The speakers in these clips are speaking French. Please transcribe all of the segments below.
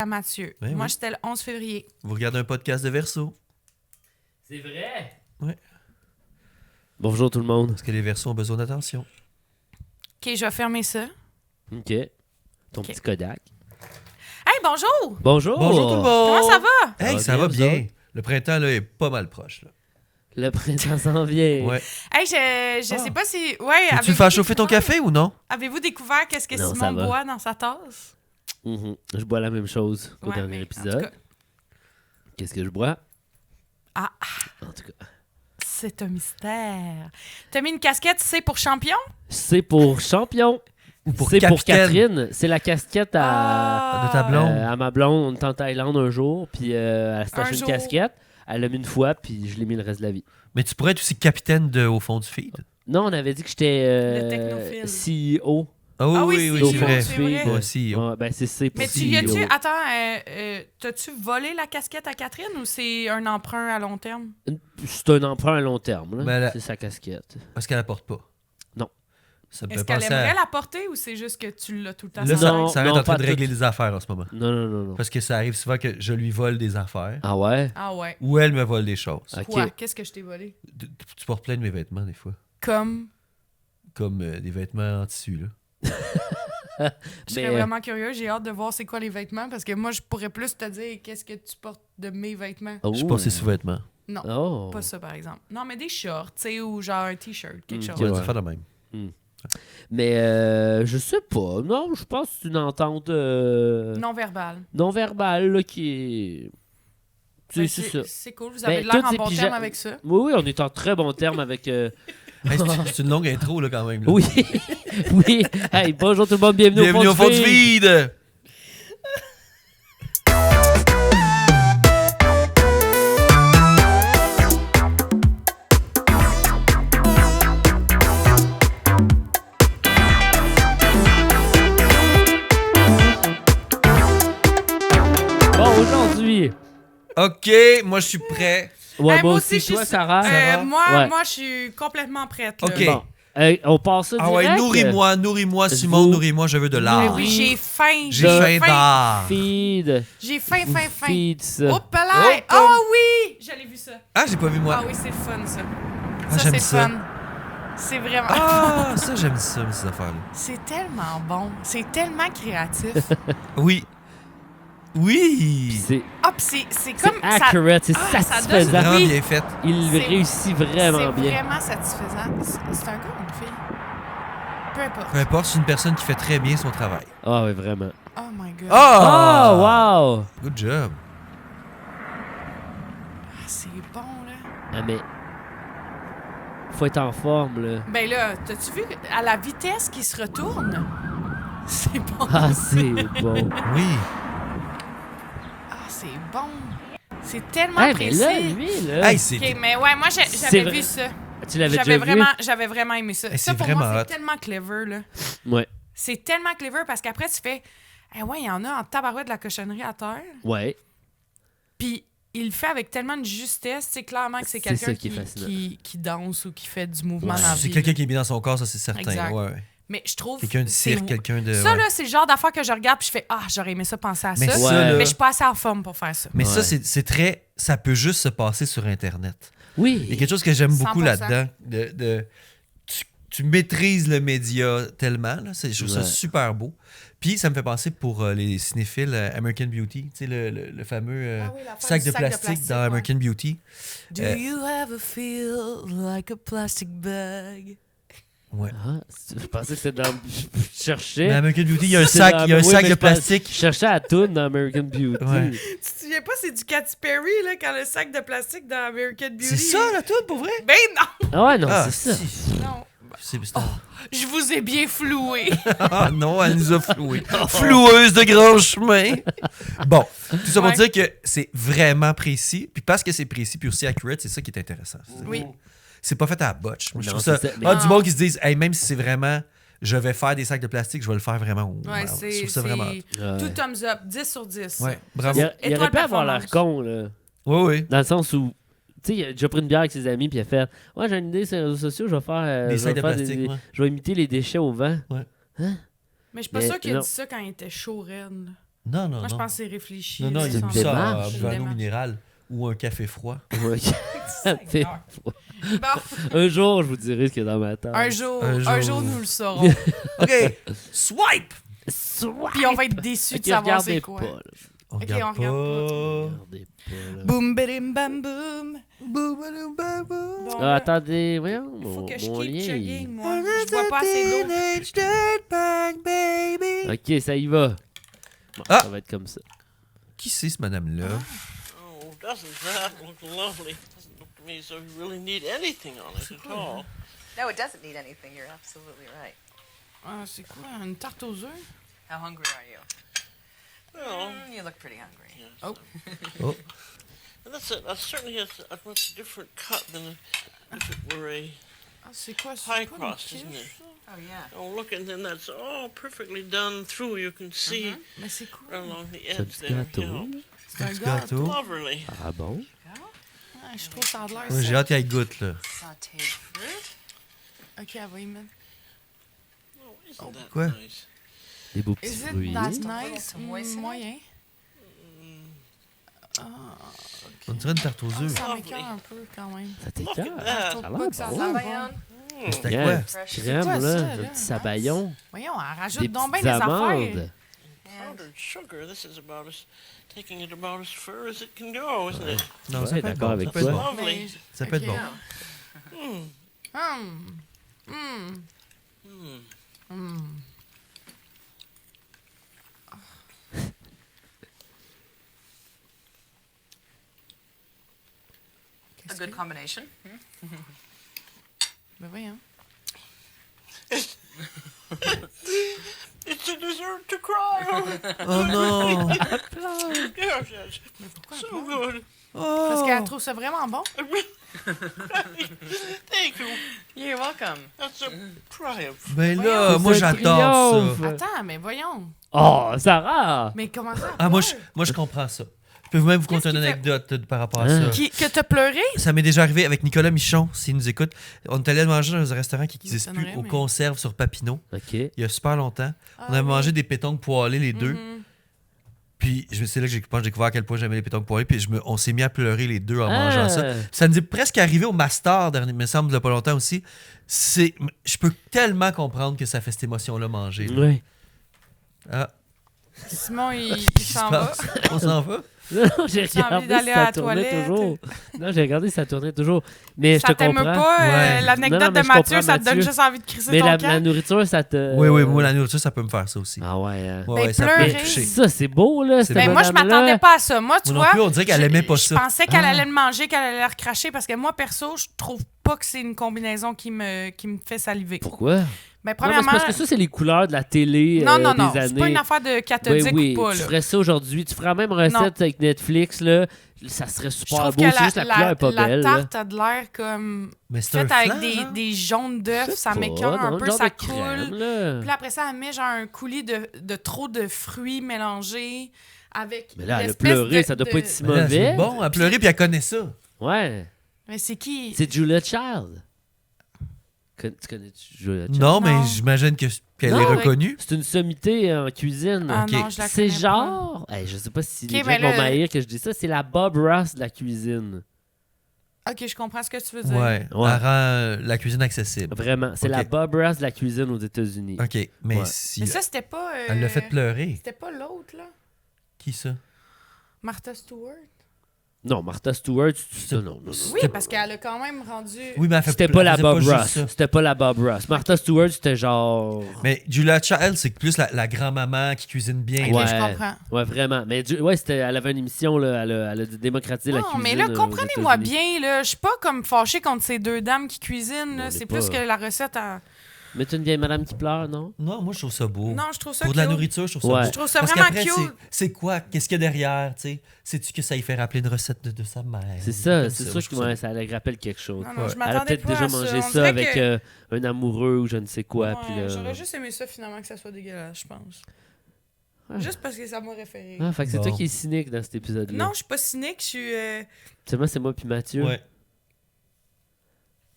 à Mathieu. Ben Moi, oui. c'était le 11 février. Vous regardez un podcast de Verseau. C'est vrai? Ouais. Bonjour tout le monde. Parce que les Verseaux ont besoin d'attention. OK, je vais fermer ça. OK. Ton petit Kodak. Hey, bonjour! Bonjour. Bonjour tout le monde! Comment ça va? Hey, va ça bien, va vous bien. autres? Le printemps, là, est pas mal proche. Là. Le printemps s'en vient. Ouais. Hey, je sais pas si... Ouais, Tu avez-vous faire chauffer ton découvert- café ou non? Avez-vous découvert qu'est-ce que Non, ça Simon va. boit dans sa tasse? Mhm. Je bois la même chose qu'au Ouais, dernier mais en épisode. tout cas, Qu'est-ce que je bois? Ah. En tout cas. c'est un mystère. T'as mis une casquette, c'est pour champion? C'est pour champion. Ou pour C'est pour capitaine Catherine. C'est la casquette à... de ta blonde? à ma blonde. On est en Thaïlande un jour, puis elle s'est Un acheté une jour. casquette. Elle l'a mis une fois, puis je l'ai mis le reste de la vie. Mais tu pourrais être aussi capitaine au fond du feed. Non, on avait dit que j'étais Le technophile. CEO. Ah oui, Ah oui, oui, c'est oui, c'est vrai, vrai. c'est vrai. Moi aussi. Ouais, ben c'est C pour Mais tu CEO. y as-tu... Attends, t'as-tu volé la casquette à Catherine ou c'est un emprunt à long terme? C'est un emprunt à long terme. Là. Ben, C'est sa casquette. Parce qu'elle la porte pas. Non. Ça me Est-ce fait qu'elle penser aimerait à... la porter ou c'est juste que tu l'as tout le temps? Là, sur la Non, tête? ça arrête en train pas de régler tout. des affaires en ce moment. Non. Parce que ça arrive souvent que je lui vole des affaires. Ah ouais? Ah ouais. Ou elle me vole des choses. Ok. Quoi? Qu'est-ce que je t'ai volé? Tu portes plein de mes vêtements, des fois. Comme... Comme des vêtements en tissu, là. Je serais vraiment curieux. J'ai hâte de voir c'est quoi les vêtements parce que moi, je pourrais plus te dire qu'est-ce que tu portes de mes vêtements. Oh. Je pense que c'est sous-vêtements. Non, Oh. pas ça par exemple. Non, mais des shorts, tu sais, ou genre un t-shirt, quelque Ok, chose. Ouais, ouais. tu fais de même. Mais je sais pas. Non, je pense que c'est une entente Non verbal. non verbale là, qui est. Ben, C'est ça. C'est cool. Vous avez Ben, l'air en toutes ces bon pyja- terme avec ça. Oui, on est en très bon terme avec. Hey, c'est une longue intro, là, quand même. Là. Oui, oui. Hey, bonjour tout le monde, bienvenue, Bienvenue au fond du vide! Bon, aujourd'hui. OK, moi, je suis prêt. Ouais, Hey, moi aussi, je suis toi, su- Sarah. Sarah? moi, Ouais. moi, je suis complètement prête. Là. OK. Bon, on passe ça Ah ouais, direct. nourris-moi, Simon, Vous- nourris-moi, je veux de l'art. Oui, j'ai faim. J'ai faim d'art. Feed. J'ai faim, faim. Feed ça. Oh, palais! Oh, Oh oui! J'allais vu ça. Ah, j'ai pas vu, moi. Ah oui, c'est le fun, ça. Ah, Ça, j'aime c'est ça. fun. C'est vraiment... Ah, ça, j'aime ça, ces affaires-là. C'est tellement bon. C'est tellement créatif. Oui. Oui! C'est Ah, puis c'est comme... ça- accurate, c'est Ah, ça donne- satisfaisant. Vraiment Oui. bien fait. Il C'est- réussit vraiment C'est bien. vraiment satisfaisant. C'est un gars ou une fille? Peu importe. Peu importe, c'est une personne qui fait très bien son travail. Ah oui, vraiment. Oh my God. Ah! Oh, wow! Good job. Ah, c'est bon, là. Ah, mais. Faut être en forme, là. Ben là, t'as-tu vu à la vitesse qu'il se retourne? C'est bon. Ah, c'est bon. Oui. Ah, c'est bon. C'est tellement Hey, mais précis. là, lui, là. Hey, c'est... OK, mais ouais, moi, C'est j'avais vrai. vu ça. Tu l'avais déjà vu? J'avais vraiment aimé ça. Hey, Ça, c'est pour vraiment moi, hot. c'est tellement clever, là. Ouais. C'est tellement clever parce qu'après, tu fais... Eh ouais, il y en a en tabarouette de la cochonnerie à terre. Ouais. Puis il le fait avec tellement de justesse. C'est clairement que c'est C'est quelqu'un ça qui est fascinant. qui danse ou qui fait du mouvement Ouais. dans la C'est vie. quelqu'un qui est bien dans son corps, ça, c'est certain. Exact. Ouais, ouais. Mais je trouve... Quelqu'un du c'est- cirque, quelqu'un de... Ça, ouais. là, c'est le genre d'affaire que je regarde puis je fais « Ah, j'aurais aimé ça penser à Mais ça. ça, Ouais. là... Mais je suis pas assez en forme pour faire ça. Mais ça, Ouais. c'est très... Ça peut juste se passer sur Internet. Il y a Oui. quelque chose que j'aime beaucoup 100%. là-dedans. Tu maîtrises le média tellement. Là, je trouve ça Ouais. super beau. Puis ça me fait penser pour les cinéphiles American Beauty. Tu sais, le fameux Ah oui, l'affaire sac du de sac de plastique plastique, dans ouais. American Beauty. Do Euh, you ever feel like a plastic bag? Ouais. Ah, je pensais que c'était dans. Je cherchais. Mais American Beauty, il y a un C'est sac, dans- il y a un oui, sac mais de je pense- plastique. Je cherchais à toune dans American Beauty. Ouais. Tu te souviens pas, c'est du Katy Perry, là, quand le sac de plastique dans American Beauty. C'est ça, la toune, pour vrai? Ben non! Ah ouais, non, Ah, c'est ça. si. Non. C'est- Je vous ai bien floué. Ah non, elle nous a floué. Floueuse de grand chemin. Bon, tout ça pour Ouais. dire que c'est vraiment précis. Puis parce que c'est précis, puis aussi accurate, c'est ça qui est intéressant. Oui. C'est pas fait à la botche. Moi, je Non, trouve ça. c'est ça, mais- Ah, du monde qui se disent, hey, même si c'est vraiment. Je vais faire des sacs de plastique, je vais le faire vraiment. Ouais, je c'est trouve ça vraiment. Ouais. tout thumbs up, 10 sur 10. Ouais, bravo. Il Étoile aurait pu avoir l'air performance. con, là. Oui, oui. Dans le sens où, tu sais, il a déjà pris une bière avec ses amis, puis il a fait ouais, j'ai une idée sur les réseaux sociaux, je vais faire. Des je vais sacs de faire plastique, ouais. Je vais imiter les déchets au vent. Mais je suis pas Mais sûre qu'il a non. dit ça quand il était chaud, raide. Non, Moi, je pense que c'est réfléchi. Non, là, il a une mis sans- ça démarche. à Une boire un eau démarche. minérale ou un café froid. Ouais. Seigneur. Bon, Un jour, je vous dirai ce qu'il y a dans ma tête. un jour, nous le saurons. OK, swipe! Puis on va être déçus Ok, de savoir regardez c'est quoi. pas, là. On Ok, regarde on regarde Regardez pas, là. Boum, bidim, bam, boum. Boum, boum, boum, boum. Bon, Ah, là, attendez, voyons, il faut mon, que je mon keep lien. chugging, moi. Je vois pas assez d'eau. Teenage dirtbag, baby. Ok, ça y va. Bon, Ah! ça va être comme ça. Qui c'est, ce madame-là? Oh, doesn't that look lovely? Doesn't look to me as though you really need anything on it at all. No, it doesn't need anything. You're absolutely right. Ah, c'est quoi? Une tarte aux œufs? How hungry are you? Well, You look pretty hungry. yes. Oh. Oh, And that's certainly a much different cut than if it were a Ah, c'est quoi? pie C'est pas une crust, isn't quiche, it? ça? Oh, yeah. Oh, look, and then that's all perfectly done through. You can see Mais c'est quoi? right along the C'est un edge petit there. gâteau. You know. C'est un petit gâteau. gâteau. Lovely. Ah bon? Ah, je trouve que ça a l'air Ouais, j'ai hâte qu'elle goûte, là. Sauteed fruit. Ok, elle va y mettre. Oh, isn't that Quoi? nice? Des beaux petits Is it fruits. that Just a little nice? to moisten it. Moyen. On dirait une tarte aux œufs. Ça m'écoeure un peu quand même. Ça t'écoeure. Look at Je that. trouve Ça a pas l'air que ça bon. sent bon. Sabayon. C'était Yeah, quoi? une petite Fresh. crème, quoi, là. ça, Un là? petit sabayon. Voyons, elle rajoute Des donc bien petites des affaires. amandes. Powdered sugar. This is about as taking it about as far as it can go, isn't it? Non, Ouais, ça peut être d'accord bon. avec Ça peut être toi. bon. Mais- Lovely. Ça peut être ok. bon. A Qu'est-ce good que- combination. Ben voyons. It's a dessert to cry over. Oh non! Yes, yes. Mais pourquoi elle So pleure? good. Parce Oh! qu'elle trouve ça vraiment bon. Thank you. You're welcome. That's a triumph. Ben là, Voyons, moi c'est un j'adore triomphe. ça. Attends, mais voyons. Oh, Sarah! Mais comment ça? Ah, moi, moi je comprends ça. Je peux même vous Qu'est-ce conter une qui fait- anecdote par rapport à Hein? ça. Que t'as pleuré? Ça m'est déjà arrivé avec Nicolas Michon, s'il nous écoute. On est allé manger dans un restaurant qui Il n'existe plus, m'étonnerait, aux mais- conserves sur Papineau, OK. il y a super longtemps. Ah, On avait oui. mangé des pétanques poêlées, les deux. Mhm. Puis c'est là que j'ai découvert à quel point j'aimais les pétanques poêlées. Puis on s'est mis à pleurer les deux en mangeant ça. Ah. Ça nous est presque arrivé au Master, dernier, me semble, il n'y a pas longtemps aussi. Je peux tellement comprendre que ça fait cette émotion-là manger. là. Oui. Ah, Simon, il qu'est-ce qui se s'en va. passe? On s'en va? Non, j'ai J'ai envie regardé d'aller si à ça la tournait toilette. toujours. Non, j'ai regardé si ça tournait toujours. Mais je Ça te t'aime comprends. pas, Ouais. l'anecdote Non, non, mais de je Mathieu, comprends ça te donne Mathieu. juste envie de crisser Mais ton la camp. nourriture, ça te... Oui, moi, la nourriture, ça peut me faire ça aussi. Ah ouais. Hein. Ouais, Ben, ouais, ça peut pleurer. me toucher. Ça, c'est beau, là. C'est cette Ben, moi, je madame-là. m'attendais pas à ça. Moi, tu Moi non vois, plus, on dirait qu'elle aimait pas ça. Je pensais qu'elle Ah. allait le manger, qu'elle allait le recracher, parce que moi, perso, je trouve pas que c'est une combinaison qui me fait saliver. Pourquoi? Ben, Non, mais c'est premièrement... parce que ça, c'est les couleurs de la télé non, des c'est années. pas une affaire de cathodique Ben oui, ou pas, tu là. ferais ça aujourd'hui. Tu ferais la même recette Non. avec Netflix, là. Ça serait Je super trouve beau. que C'est juste la couleur est pas belle. la là. tarte a de l'air comme Mais c'est un faite avec flan, genre. des jaunes d'œufs, Je sais ça pas, m'écoeure un dans peu, le genre ça de crème, coule. là. Puis là, après ça, elle met genre un coulis de trop de fruits mélangés avec Mais là, elle a l'espèce pleuré, de- ça doit de- pas être si Mais là, mauvais. c'est bon, elle a pleuré puis elle connaît ça. Ouais. Mais c'est qui? C'est Julia Child. Tu connais Julia Child? Non, mais Non. j'imagine qu'elle Non, est mais- reconnue. C'est une sommité en cuisine. Ah Ok. non, je la C'est connais genre... Hey, je sais pas si Ok, les gens mais vont là- m'haïr que je dis ça. C'est la Bob Ross de la cuisine. pas. Ok, je comprends ce que tu veux dire. Ouais, elle Ouais. rend la cuisine accessible. Vraiment. C'est Ok. la Bob Ross de la cuisine aux États-Unis. OK, mais Ouais. si Mais ça, c'était pas... elle l'a fait pleurer. C'était pas l'autre, là? Qui ça? Martha Stewart? Non, Martha Stewart, ça, non. Oui, parce qu'elle a quand même rendu... Oui, mais elle fait C'était elle pas la faisait Bob juste Ross. ça. C'était pas la Bob Ross. Martha Stewart, c'était genre... Mais Julia Child, c'est plus la grand-maman qui cuisine bien. Ok, Ouais. je comprends. Ouais, vraiment. Mais ouais, elle avait une émission, là, elle a démocratisé la Non, cuisine. mais là, aux comprenez-moi États-Unis. bien, là. Je suis pas comme fâchée contre ces deux dames qui cuisinent, On là. est C'est pas- plus que la recette à... Mais t'es une vieille madame qui pleure, non? Non, moi, je trouve ça beau. Non, je trouve ça Pour de la cute. nourriture, je trouve ça Ouais. beau. Je trouve ça Parce vraiment qu'après, cute. c'est quoi? Qu'est-ce qu'il y a derrière, tu sais? Sais-tu que ça y fait rappeler une recette de sa mère? C'est ça, Comme c'est je sûr que trouve ouais, ça elle rappelle quelque chose. Non, non, Ouais. je Elle a m'attendais peut-être pas déjà à mangé On ça dirait avec que- un amoureux ou je ne sais quoi. Ouais, puis là... J'aurais juste aimé ça, finalement, que ça soit dégueulasse, je pense. Ouais. Juste parce que ça m'a référé. Ah, fait que c'est Bon. toi qui es cynique dans cet épisode-là. Non, je suis pas cynique, je suis... Seulement, c'est moi puis Mathieu. Ouais.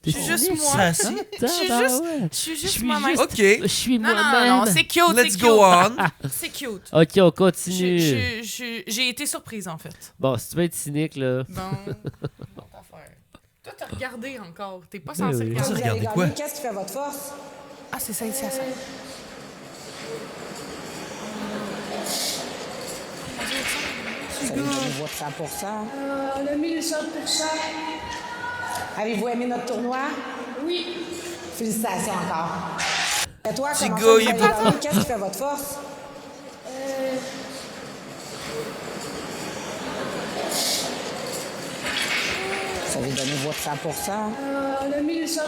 T'es Je suis juste cynique? moi. Ça, assis. Je suis juste- Ouais. Je suis Je juste suis moi-même. juste- OK, Je suis Non, moi-même. non, c'est cute, c'est let's cute. go on. C'est cute. OK, on continue. J'ai été surprise, en fait. Bon, si tu veux être cynique, là... Bon, autre affaire. Toi, t'as regardé encore. T'es pas Oui, censé oui. Ça, regarder. regardez quoi? Qu'est-ce qui fait votre force? Ah, c'est ça, ici, à ça. Vous avez donné votre 100%. On a mis les 100%. Avez-vous aimé notre tournoi? Oui. Félicitations encore. Et toi, Petit comment gars, ça, vous il est avez pas- gagné? Qu'est-ce qui fait votre force? Vous avez donné votre 100%. On a mis les 100%.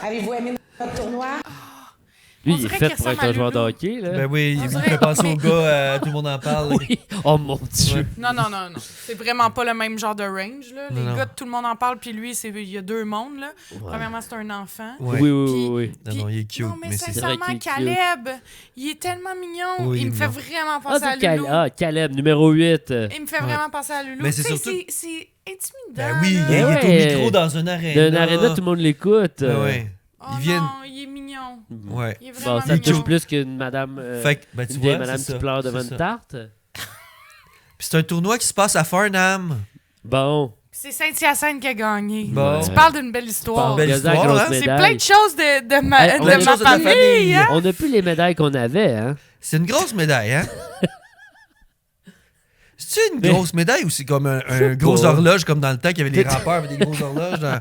Avez-vous aimé notre tournoi? Lui, On il est dirait fait qu'il pour être ressemble un à joueur de Loulou. hockey, là. Ben oui, il me dirait- fait penser mais- au gars, tout le monde en parle. Oui. Oh mon Dieu. Ouais. Non, non, non, non. C'est vraiment pas le même genre de range, là. Les Non, non. gars, tout le monde en parle, puis lui, il y a deux mondes, là. Premièrement, c'est un enfant. Ouais. Oui, oui, Puis- oui, oui. Non, non, il est cute, Non, mais mais c'est... vrai sincèrement, qu'il est cute. Caleb, il est tellement mignon. Oui, il me fait mignon. vraiment Ah, penser à c'est Loulou. Caleb, numéro 8. Il me fait vraiment penser à Loulou. Mais c'est Tu sais, surtout- c'est intimidant. Ben oui, il là. est Ben au ouais. micro dans une aréna. D'un aréna, tout le monde l'écoute. Ben ouais. Oh Ils viennent... non, il est mignon. Ouais. Il est Bon, vraiment ça mignon. touche plus qu'une madame... Fait que, ben, tu une vois, vieille madame c'est qui ça, pleure devant c'est une ça. tarte. Puis c'est un tournoi qui se passe à Farnham. Bon. C'est Saint-Hyacinthe qui a gagné. Bon. Tu parles d'une belle histoire. Belle Regarde la histoire, grosse hein? C'est médaille. plein de choses de ma, Hey, de plein de ma choses de ta famille. famille. Hein? On n'a plus les médailles qu'on avait, hein? C'est une grosse médaille, hein? C'est une Mais- grosse médaille ou c'est comme un sais gros pas. horloge comme dans le temps qu'il y avait les rappeurs avec des grosses horloges dans...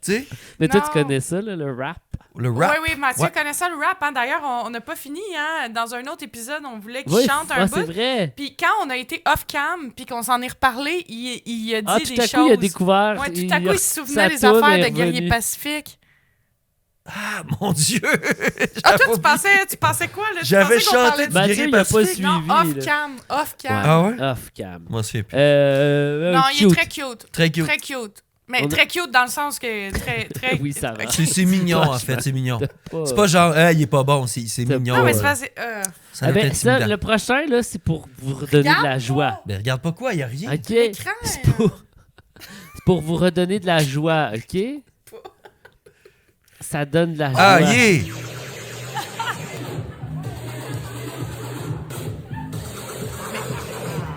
Tu sais? Mais toi, Non. tu connais ça, là, le rap? Le rap. Oui, oui, Mathieu Ouais. connaît ça, le rap. Hein? D'ailleurs, on n'a pas fini. Hein? Dans un autre épisode, on voulait qu'il Oui, chante un c'est bout. vrai. Puis quand on a été off-cam, puis qu'on s'en est reparlé, il a dit Ah, des tout à choses. coup, il a découvert... Ouais, tout à coup, il se souvenait sa des toune affaires est de Guerrier revenue. Pacifique. Ah, mon Dieu! Ah, toi, J'avais tu pensais quoi? Là? Tu J'avais pensais qu'on chanté parlait du de- Mathieu, Guerrier il a pas Pacifique. suivi. Non, là. off-cam, off-cam. Ah ouais? Off-cam. Moi, je sais plus. Non, il est cute. très cute. Très cute. Très cute. Mais On a- très cute dans le sens que très... Oui, ça va. C'est mignon, en fait, c'est mignon. C'est pas genre, il est pas bon, c'est T'as mignon. Non, mais Ouais. c'est parce que... Ça Ah doit ben, être ça, intimidant. le prochain, là, c'est pour vous redonner de la Regarde, joie. Mais regarde pas quoi, il y a rien. OK? L'écran, C'est pour vous redonner de la joie, OK? Ça donne de la joie. Ah, yeah!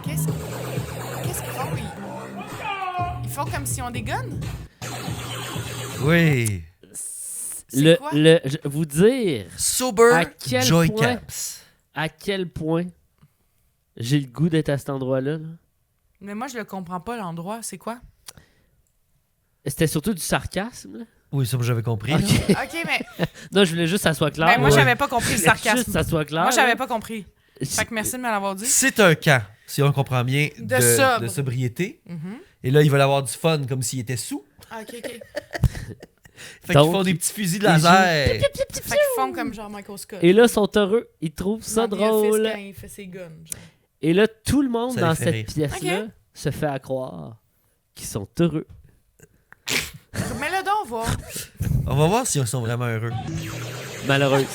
Qu'est-ce qu'ils font? Ils font comme si on des guns? Oui. C'est quoi? Vous dire Sober À quel Joy point? Caps. à quel point j'ai le goût d'être à cet endroit-là. là. Mais moi, je le comprends pas, l'endroit. C'est quoi? C'était surtout du sarcasme. Là. Oui, ça, j'avais compris. OK. OK, mais Non, je voulais juste que ça soit clair. ben, moi, Ouais. j'avais pas compris le Je voulais juste que sarcasme. ça soit clair. Moi, j'avais là. pas compris. Fait que merci de me l'avoir dit. C'est un camp, si on comprend bien, De sobre. de sobriété. Mhm. Et là, ils veulent avoir du fun comme s'ils étaient sous. Ah, OK, OK. Fait Donc, qu'ils font des petits fusils de ils laser. Fait qu'ils font comme genre Michael Scott. Et là, ils sont heureux. Ils trouvent ça Dans The Office, drôle. quand il fait ses guns. Genre. Et là, tout le monde Ça dans les fait cette rire. pièce-là Ok. se fait à croire qu'ils sont heureux. Mais là, donc, voir. On va voir s'ils sont vraiment heureux. Malheureuse.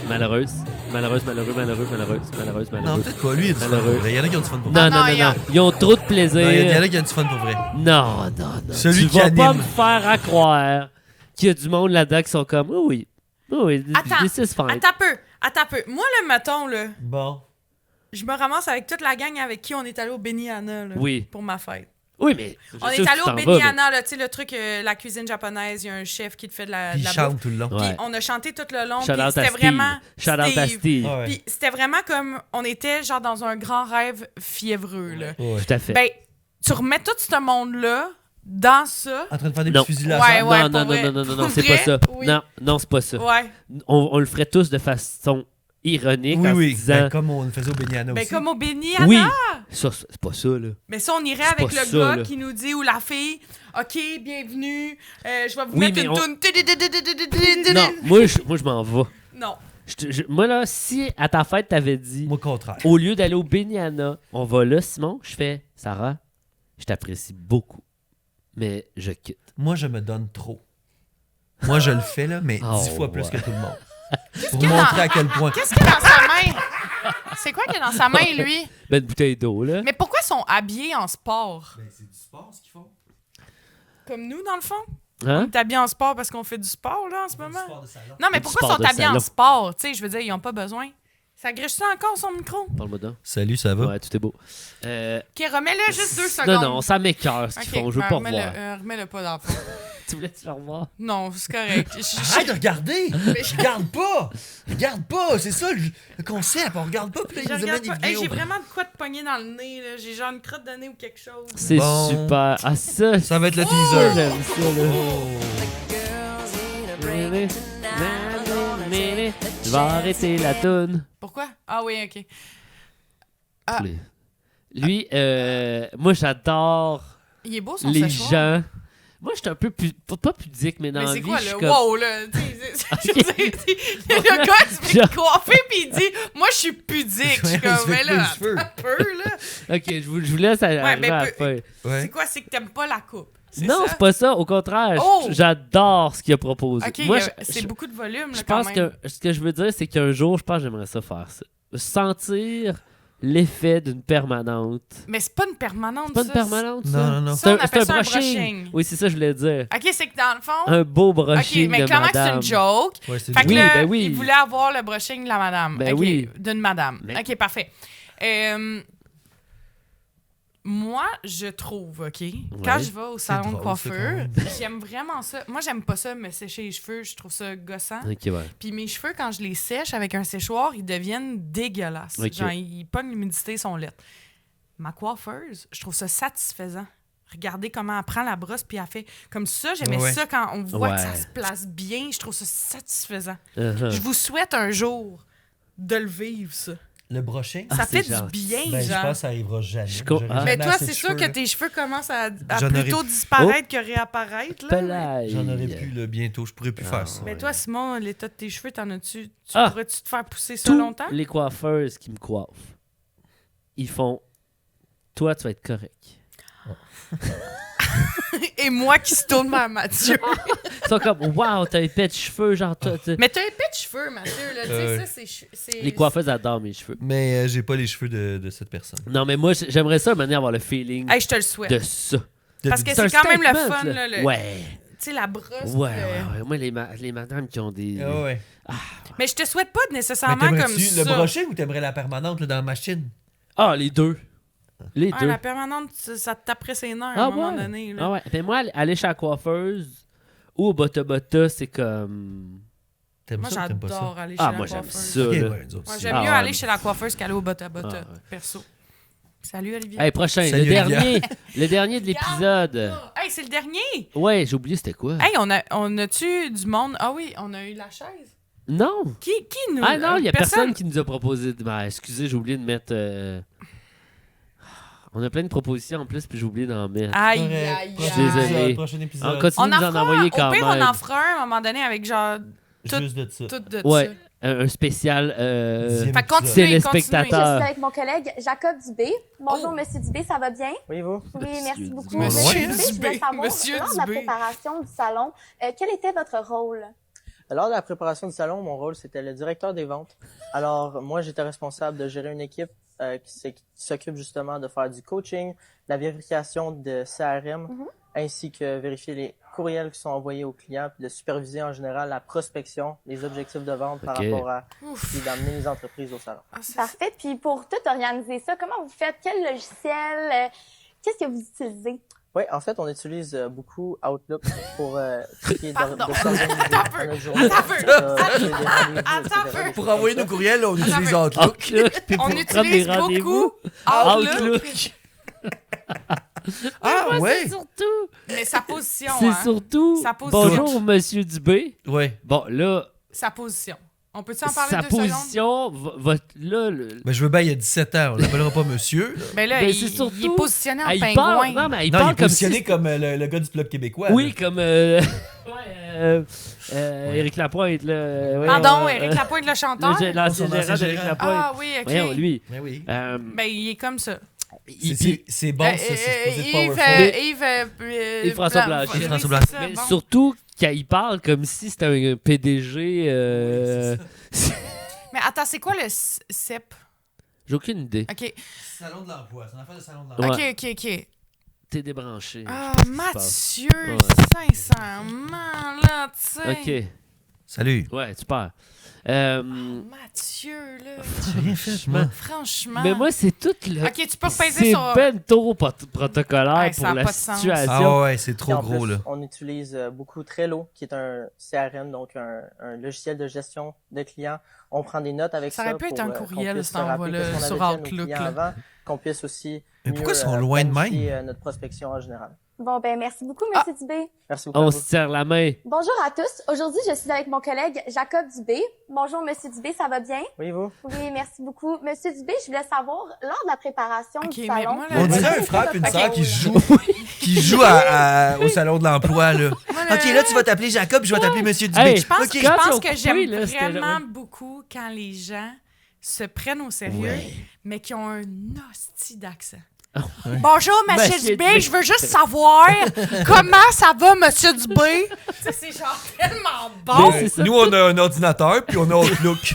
Malheureuse. Malheureuse, malheureux, malheureuse, malheureuse, malheureuse, Non, malheureuse. peut-être pas. Lui, il y a du fun Malheureux. pour vrai. Il y en a qui ont du fun pour vrai. Non, Non, non, non, non, il y a- non. Ils ont trop de plaisir. Non, il y en a qui ont du fun pour vrai. Non, non, non. Celui tu qui vas pas anime. me faire à croire qu'il y a du monde là-dedans qui sont comme, oh oui, oh oui, Attends, this is fine. Attends un peu. Moi, le mettons, là, Bon. je me ramasse avec toute la gang avec qui on est allé au Benihana, là, Oui. pour ma fête. Oui, mais. On est allé au Benihana, là, tu sais, le truc, la cuisine japonaise, il y a un chef qui te fait de la, Puis de il la chante bouffe. tout le long. Ouais. Puis on a chanté tout le long, Shout puis out à c'était Steve. vraiment Shout out à Steve. Ouais. Puis c'était vraiment comme, on était genre dans un grand rêve fiévreux, là. Ouais. Tout à fait. Ben, tu remets tout ce monde-là dans ça. En train de faire des Non. petits fusils Ouais, laser. ouais. non, non, pour non, vrai. non, non, non, non, Pour c'est vrai? pas ça. Oui. Non, non, c'est pas ça. Ouais. On le ferait tous de façon ironique Oui, en oui. se disant. Ben, comme on le faisait au Beniana Ben, aussi. comme au Benihana. Oui, ça, c'est pas ça, là. Mais ça, on irait C'est avec pas le ça, gars là. qui nous dit, ou la fille, OK, bienvenue, je vais vous Oui, mettre mais une on- toune. Non, moi, je m'en vais. Non. Moi, là, si à ta fête, t'avais dit, Moi, au contraire. au lieu d'aller au Benihana, on va là, Simon, je fais, Sarah, je t'apprécie beaucoup, mais je quitte. Moi, je me donne trop. Moi, je le fais, là, mais Oh, 10 fois plus ouais. que tout le monde. Pour qu'il y a montrer dans- à quel point. Qu'est-ce qu'il y a dans sa main? C'est quoi qu'il y a dans sa main, lui? Ben, une bouteille d'eau, là. Mais pourquoi ils sont habillés en sport? Ben, c'est du sport, ce qu'ils font. comme nous, dans le fond. On Hein? est habillés en sport parce qu'on fait du sport, là, en ce moment. Non, mais Du pourquoi sport ils de sont habillés en salon. sport? Tu sais, je veux dire, ils n'ont pas besoin. Ça griche ça encore, son micro? Parle-moi donc. Salut, ça va? Ouais, tout est beau. OK, remets-le juste 2 secondes. Non, ça m'écoeure ce qu'ils font. Je veux pas revoir. Remets-le pas dans le fond. Tu voulais-tu le revoir? Non, c'est correct. Arrête de regarder! Regarde pas! Regarde pas! C'est ça le concept. On regarde pas, puis là, Je ils nous regarde amènent pas. des Hey, vidéos. j'ai vraiment de quoi te pogner dans le nez, là. J'ai genre une crotte de nez ou quelque chose. C'est Bon. super. Ah, ça, Ça va être le ça, teaser. j'aime ça, là. Je vais arrêter la toune. Pourquoi? Ah oui, OK. Lui, moi, j'adore Il est beau, son les séchoir. gens. Moi, je suis un peu pas pudique, mais dans Mais la c'est vie, quoi je suis le comme... wow, là? Tu sais, je veux dire, le gars, il se fait coiffer pis il dit « Moi, je suis pudique. » Je suis Ouais, il comme se « Mais fait là, couper les cheveux. attends un peu, là. OK, je vous laisse arriver mais à la peu- fin. Ouais. C'est quoi? C'est que t'aimes pas la coupe. Non, c'est pas ça. Au contraire, Oh! j'adore ce qu'il a proposé. OK, Moi, c'est beaucoup de volume, là, je quand pense même. que ce que je veux dire, c'est qu'un jour, je pense que j'aimerais ça faire ça. Sentir l'effet d'une permanente. Mais c'est pas une permanente, C'est pas une ça. permanente, ça? Non, non, non. Ça, on C'est appelle un ça un brushing. brushing. Oui, c'est ça que je voulais dire. OK, c'est que dans le fond... Un beau OK, brushing mais de clairement que c'est madame. une joke. Ouais, c'est Fait que Oui, là, ben oui. il voulait avoir le brushing de la madame. Ben OK, oui. d'une madame. Mais- OK, parfait. Moi, je trouve, OK, quand je vais au salon de drôle, coiffeur, ça, quand j'aime vraiment ça. Moi, j'aime pas ça, me sécher les cheveux. Je trouve ça gossant. OK, ouais. Puis mes cheveux, quand je les sèche avec un séchoir, ils deviennent dégueulasses. Ok. Genre, ils pognent l'humidité, ils sont lettres. Ma coiffeuse, je trouve ça satisfaisant. Regardez comment elle prend la brosse, puis elle fait comme ça. J'aimais Ouais. ça quand on voit Ouais. que ça se place bien. Je trouve ça satisfaisant. Uh-huh. Je vous souhaite un jour de le vivre, ça. Le brushing? Ça c'est fait du gentil. bien, Ben, je genre. pense que ça arrivera jamais. co- J'aurai ah. jamais Mais toi, assez c'est de sûr cheveux, que là. tes cheveux commencent à J'en aurais- plutôt disparaître que réapparaître. Là. Pelaille. J'en aurais plus là, bientôt. Je pourrais plus faire ça. Mais toi, Simon, l'état de tes cheveux, t'en as-tu? Ah! Pourrais-tu te faire pousser ça Tous longtemps? les coiffeuses qui me coiffent, ils font « Toi, tu vas être correct. Et moi qui se tourne vers Mathieu. » Ils sont comme « Wow, t'as épais de cheveux, genre... Mais t'as épais de cheveux, Mathieu. Là. Tu sais, ça, c'est... Les coiffeuses adorent mes cheveux. Mais j'ai pas les cheveux de cette personne. Non, mais moi, j'aimerais ça, maintenant, avoir le feeling Hey, je te le souhaite. de ça. Parce que C'est un c'est quand même le statement, fun, là. là. Ouais. Tu sais, la brosse. Ouais, puis ouais. Moi, les madames qui ont des... Ah ouais. Mais je te souhaite pas Mais nécessairement comme t'aimerais-tu ça. le brushing ou t'aimerais la permanente là, dans la machine? Ah, les deux. Les Ah, deux. la permanente, ça te taperait ses nerfs à Ah un moment ouais. donné. Là. Ah ouais. Ben moi, aller chez la coiffeuse ou au Bota Bota, c'est comme... T'aimes Moi, ça ou t'aimes pas ça? j'adore aller chez Ah, la moi, j'aime coiffeuse. ça, Ok, là. ouais, nous autres Moi, aussi. j'aime Ah, mieux ouais. aller chez la coiffeuse qu'aller au Bota Bota, Ah, ouais. perso. Salut, Olivier. Hey, prochain. Salut, le Olivia. dernier. Le dernier de l'épisode. Hey, c'est le dernier! Ouais, j'ai oublié c'était quoi. Hey, on a-tu du monde? Ah oui, on a eu la chaise. Non. Qui nous... Ah non, il y a personne qui nous a proposé. Ben, excusez, j'ai oublié de mettre... On a plein de propositions en plus, puis j'ai oublié d'en mettre. Aïe, Ouais, aïe, Je suis désolé. aïe. Prochain épisode. On continue On de nous en envoyer quand au pire, même. on en fera un à un moment donné avec genre Juste de ça. tout de Ouais, ça. un spécial... Dixième Fait que continuez, téléspectateur. continuez. Je suis avec mon collègue Jacob Dubé. Bonjour, Monsieur Dubé, ça va bien? Oui, vous? Oui, merci Monsieur beaucoup. Dubé. Monsieur Dubé, je voulais Dubé, savoir, Monsieur lors de la Dubé. préparation du salon, quel était votre rôle? Lors de la préparation du salon, mon rôle, c'était le directeur des ventes. Alors, moi, j'étais responsable de gérer une équipe qui s'occupe justement de faire du coaching, la vérification de CRM, ainsi que vérifier les courriels qui sont envoyés aux clients, puis de superviser en général la prospection, les objectifs de vente par Ok. rapport à Ouf. puis d'amener les entreprises au salon. Ah, c'est- Parfait. Puis pour tout organiser ça, comment vous faites? Quel logiciel? Qu'est-ce que vous utilisez? Oui, en fait, on utilise beaucoup Outlook pour tout ce qui est Pardon. de s'organiser Attends un dans peu. notre journée. Attends un peu. Attends un peu. Pour envoyer nos courriels, on utilise Ah, Outlook. Outlook, puis On pour prendre utilise des rendez-vous. beaucoup Outlook, Outlook. Ah ouais? C'est surtout... mais sa position, C'est hein. surtout... Sa position. Bonjour, Monsieur Dubé. Ouais. Bon, là, Sa position. On peut-tu en parler sa 2 secondes? position va là... Ben, je veux bien, il y a 17 ans. On l'appellera pas monsieur. là. Ben là, Ben, il, c'est surtout- il est positionné en Ah, il pingouin. parle, non, mais il Non, il parle est comme positionné si... comme le gars du Bloc québécois. Oui, là. comme... Éric Lapointe, là. Ouais, Pardon, Éric Lapointe, le chanteur? L'ancien Son ancien gérant d'Éric gérant. Lapointe. Ah oui, OK. Voyons, lui. Ben oui. Ben, il est comme ça. C'est bon, ça. C'est supposé être Yves, powerful. Yves-François Blanchet. Yves-François c'est Blanchet. ça, Mais bon. surtout qu'il parle comme si c'était un PDG... Mais attends, c'est quoi le CEP? J'ai aucune idée. OK, Salon de l'emploi. C'est une affaire de salon de l'emploi. Ouais. OK. t'es débranché. Ah, Je sais pas ce qui se passe. Mathieu, sincèrement, là, tu sais. OK. Salut. Ouais, super. Mathieu, là. J'ai rien fait, moi. Franchement. Mais moi, c'est tout le... Ok, tu peux repaiser C'est sur. ben trop protocolaire Ouais, ça pour a la pas de sens. situation. Ah ouais, c'est Et trop en gros, plus, là. on utilise beaucoup Trello, qui est un CRM, donc un logiciel de gestion de clients. On prend des notes avec Ça ça. aurait pu être pour, un qu'on courriel, puisse cet se rappeler envoi-là, qu'est-ce qu'on sur avait dit à nos Outlook, clients là. avant, qu'on puisse aussi Mais pourquoi mieux, ils sont loin de même? planifier, notre prospection en général. Bon, ben, merci beaucoup, Monsieur Dubé. Merci beaucoup. à On vous. se serre la main. Bonjour à tous. Aujourd'hui, je suis avec mon collègue Jacob Dubé. Bonjour, Monsieur Dubé, ça va bien? Oui, vous? Oui, merci beaucoup. Monsieur Dubé, je voulais savoir, lors de la préparation Ok, du mais salon... moi, là, On dirait un frère et une sœur qui joue au salon de l'emploi, là. Ok, là, tu vas t'appeler Jacob, je vais t'appeler Monsieur Dubé. Hey, Je pense, Ok. je Quand pense ils ont que coupé, j'aime là, c'était vraiment là. beaucoup quand les gens se prennent au sérieux, mais qui ont un hostie d'accent. Bonjour, Monsieur Monsieur Dubé, Dubé. je veux juste savoir comment ça va, Monsieur Dubé. Tu sais, c'est genre tellement bon. Mais c'est ça. Nous, on a un ordinateur, puis on a Outlook.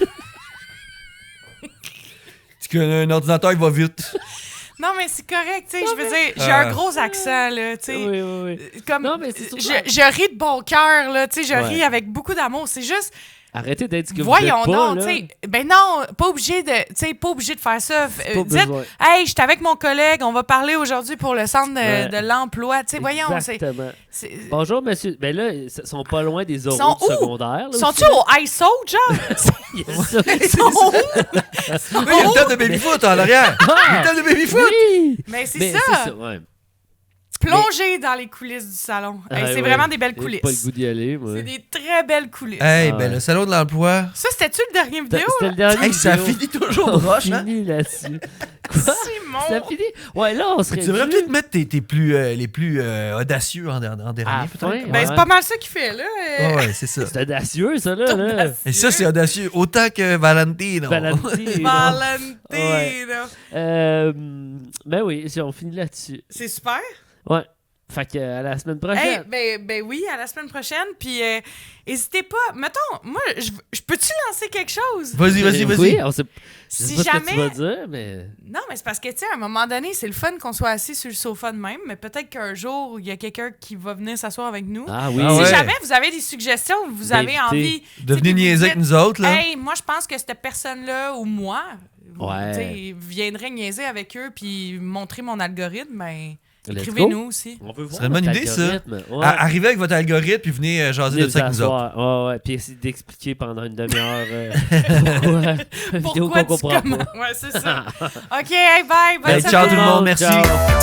Parce qu'un ordinateur, il va vite. Non, mais c'est correct, tu sais, je veux dire, j'ai un gros accent, là, tu sais. Oui, oui, oui. Comme, Non, mais c'est je ris de bon cœur, là, tu sais, je Ouais. ris avec beaucoup d'amour. C'est juste, Arrêtez d'être ce que voyons vous êtes pas, donc, là. tu sais. Ben non, pas obligé de faire ça. Pas Dites, besoin. hey, je suis avec mon collègue, on va parler aujourd'hui pour le centre Ouais. de l'emploi. Tu sais, voyons, Exactement. c'est. Bonjour, monsieur. Ben là, ils sont pas loin des Sont oraux où? de secondaire. Là, Sont-tu aussi. au ISO, genre? Il y a ça. Ils sont où? Oui, il y a le thème de baby-foot en arrière. Il y a le thème de baby-foot. Oui! Mais c'est Mais ça. c'est ça, ouais. Plonger dans les coulisses du salon. Hey, Ah, c'est ouais. vraiment des belles J'ai coulisses. pas le goût d'y aller, moi. C'est des très belles coulisses. Hey, Ah ben ouais. le salon de l'emploi. Ça, c'était-tu le dernier vidéo? C'était le dernier Hey, ça vidéo. finit toujours On broche, hein? finit là-dessus. Quoi? Simon! Ça finit? Ouais, là, on serait Tu devrais dû peut-être mettre les plus audacieux en dernier, à la fin. peut-être. Ben, c'est pas mal ça qu'il fait, là. Ouais, ouais, c'est ça. C'est audacieux, ça, là. là. Et ça, c'est audacieux. Autant que Valentino. Valentino. Valentino. Ben oui, on finit là-dessus. C'est super. Ouais. Fait que à la semaine Hey, prochaine. ben oui, à la semaine prochaine. Puis, n'hésitez pas. Mettons, moi, je peux-tu lancer quelque chose? Vas-y, vas-y, vas-y. Oui, on sait, je sais Si pas ce que tu jamais. vas dire, mais... Non, mais c'est parce que, tu sais, à un moment donné, c'est le fun qu'on soit assis sur le sofa de même, mais peut-être qu'un jour, il y a quelqu'un qui va venir s'asseoir avec nous. Ah oui. Ah Si ouais. jamais vous avez des suggestions, vous avez D'inviter. envie. De tu sais, venir que vous niaiser avec dites, nous autres, là. Hey, moi, je pense que cette personne-là ou moi, Ouais. tu sais, viendrait niaiser avec eux puis montrer mon algorithme, ben, Let's écrivez-nous go. aussi. On veut voir serait une bonne notre idée, ça. algorithme. Ouais. Arrivez avec votre algorithme puis venez jaser de ça avec nous autres. Ouais, ouais. Puis essayer d'expliquer pendant une demi-heure pourquoi une vidéo Pourquoi qu'on tu comprend commandes? pas. Ouais, c'est ça. OK, hey, bye. Bonne Hey, ciao tout le semaine. monde, merci. Ciao.